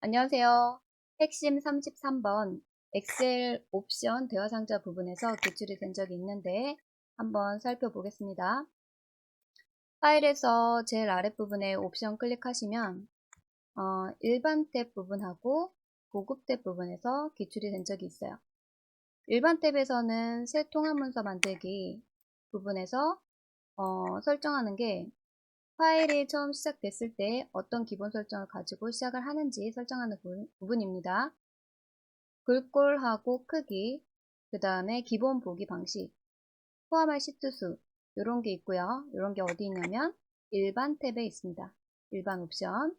안녕하세요. 핵심 33번 엑셀 옵션 대화 상자 부분에서 기출이 된 적이 있는데 한번 살펴보겠습니다. 파일에서 제일 아랫부분에 옵션 클릭하시면 일반 탭 부분하고 고급 탭 부분에서 기출이 된 적이 있어요. 일반 탭에서는 새 통합 문서 만들기 부분에서 설정하는 게 파일이 처음 시작됐을 때 어떤 기본 설정을 가지고 시작을 하는지 설정하는 부분입니다. 글꼴하고 크기, 그 다음에 기본 보기 방식, 포함할 시트 수, 이런 게 있고요. 이런 게 어디 있냐면 일반 탭에 있습니다. 일반 옵션.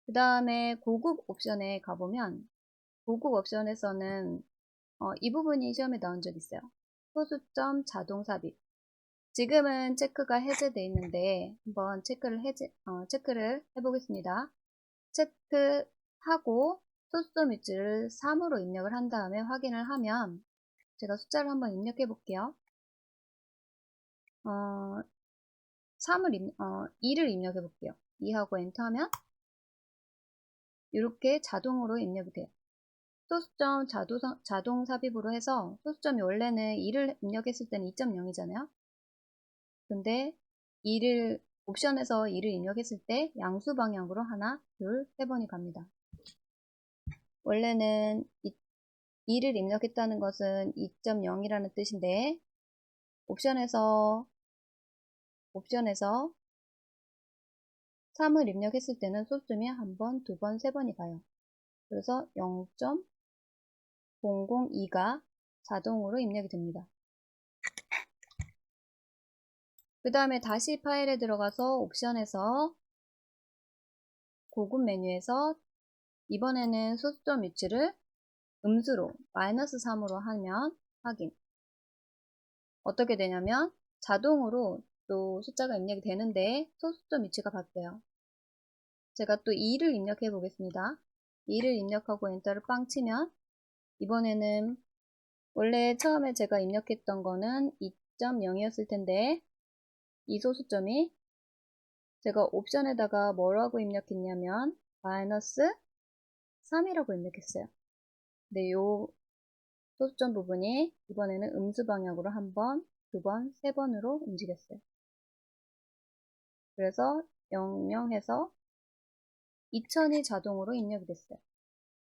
그 다음에 고급 옵션에 가보면 고급 옵션에서는 이 부분이 시험에 나온 적 있어요. 소수점 자동 삽입. 지금은 체크가 해제되어 있는데 한번 체크를 해보겠습니다. 체크하고 소수점 위치를 3으로 입력을 한 다음에 확인을 하면 제가 숫자를 한번 입력해 볼게요. 2를 입력해 볼게요. 2하고 엔터하면 이렇게 자동으로 입력이 돼요. 소수점 자동 삽입으로 해서 소수점이 원래는 2를 입력했을 때는 2.0이잖아요. 근데 옵션에서 2를 입력했을 때 양수 방향으로 하나, 둘, 세 번이 갑니다. 원래는 2를 입력했다는 것은 2.0이라는 뜻인데 옵션에서 3을 입력했을 때는 소수점이 한 번, 두 번, 세 번이 가요. 그래서 0.002가 자동으로 입력이 됩니다. 그 다음에 다시 파일에 들어가서 옵션에서 고급 메뉴에서 이번에는 소수점 위치를 음수로 -3으로 하면 확인. 어떻게 되냐면 자동으로 또 숫자가 입력이 되는데 소수점 위치가 바뀌어요. 제가 또 2를 입력해 보겠습니다. 2를 입력하고 엔터를 빵 치면 이번에는 원래 처음에 제가 입력했던 거는 2.0이었을 텐데 이 소수점이 제가 옵션에다가 뭐라고 입력했냐면 -3이라고 입력했어요. 근데 요 소수점 부분이 이번에는 음수 방향으로 한 번, 두 번, 세 번으로 움직였어요. 그래서 00해서 2000이 자동으로 입력이 됐어요.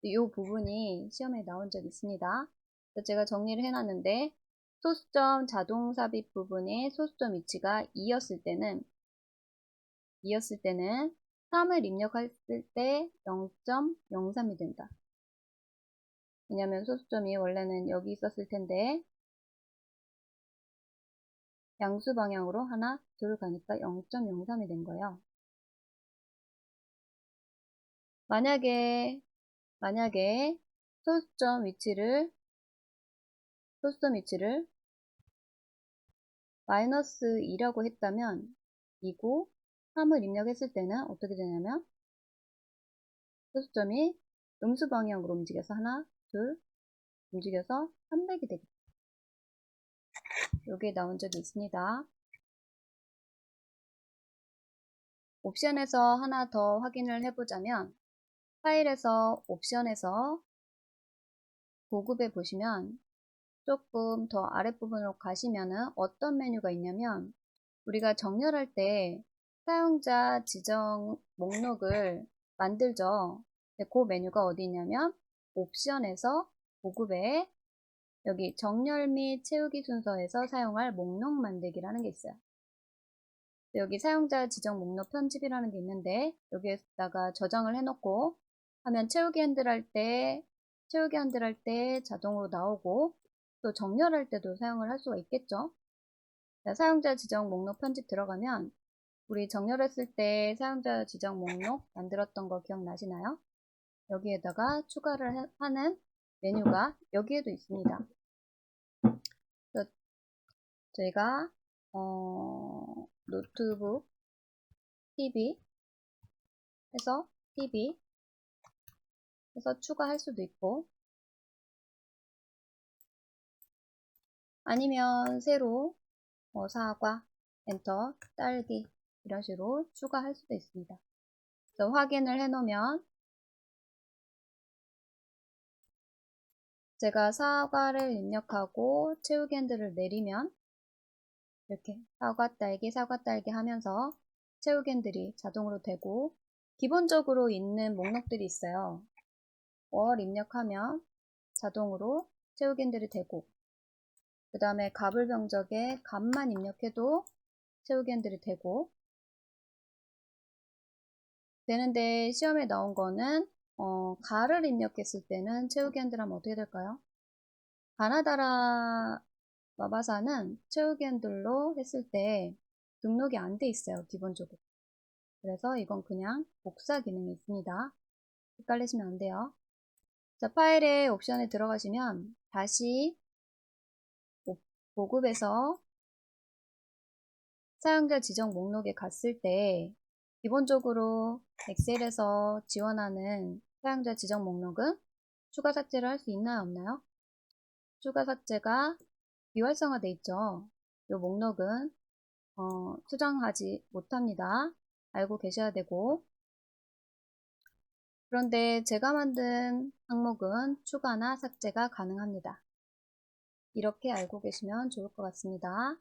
이 부분이 시험에 나온 적이 있습니다. 그래서 제가 정리를 해놨는데 소수점 자동 삽입 부분의 소수점 위치가 2였을 때는 3을 입력했을 때 0.03이 된다. 왜냐면 소수점이 원래는 여기 있었을 텐데 양수 방향으로 하나, 둘 가니까 0.03이 된 거예요. 만약에 소수점 위치를 -2라고 했다면 2고 3을 입력했을 때는 어떻게 되냐면 소수점이 음수 방향으로 움직여서 하나, 둘 움직여서 300이 되겠다. 여기에 나온 적이 있습니다. 옵션에서 하나 더 확인을 해보자면 파일에서 옵션에서 고급에 보시면 조금 더 아랫부분으로 가시면은 어떤 메뉴가 있냐면 우리가 정렬할 때 사용자 지정 목록을 만들죠. 그 메뉴가 어디 있냐면 옵션에서 고급에 여기 정렬 및 채우기 순서에서 사용할 목록 만들기라는 게 있어요. 여기 사용자 지정 목록 편집이라는 게 있는데 여기에다가 저장을 해놓고 하면 채우기 핸들할 때 자동으로 나오고 또 정렬할 때도 사용을 할 수가 있겠죠. 자, 사용자 지정 목록 편집 들어가면 우리 정렬했을 때 사용자 지정 목록 만들었던 거 기억나시나요? 여기에다가 추가를 하는 메뉴가 여기에도 있습니다. 그래서 제가 노트북 TV 해서 추가할 수도 있고 아니면 새로 사과, 엔터, 딸기 이런 식으로 추가할 수도 있습니다. 그래서 확인을 해 놓으면 제가 사과를 입력하고 채우기 핸들을 내리면 이렇게 사과, 딸기 하면서 채우기 핸들이 자동으로 되고, 기본적으로 있는 목록들이 있어요. 월 입력하면 자동으로 채우기 핸들이 되고, 그 다음에 값을 병적에 값만 입력해도 채우기 핸들이 되고, 되는데 시험에 나온 거는 가를 입력했을 때는 채우기 핸들 하면 어떻게 될까요? 가나다라 마바사는 채우기 핸들로 했을 때 등록이 안 돼 있어요, 기본적으로. 그래서 이건 그냥 복사 기능이 있습니다. 헷갈리시면 안 돼요. 자, 파일의 옵션에 들어가시면 다시 보급에서 사용자 지정 목록에 갔을 때 기본적으로 엑셀에서 지원하는 사용자 지정 목록은 추가 삭제를 할 수 있나요, 없나요? 추가 삭제가 비활성화되어 있죠. 이 목록은 수정하지 못합니다. 알고 계셔야 되고, 그런데 제가 만든 항목은 추가나 삭제가 가능합니다. 이렇게 알고 계시면 좋을 것 같습니다.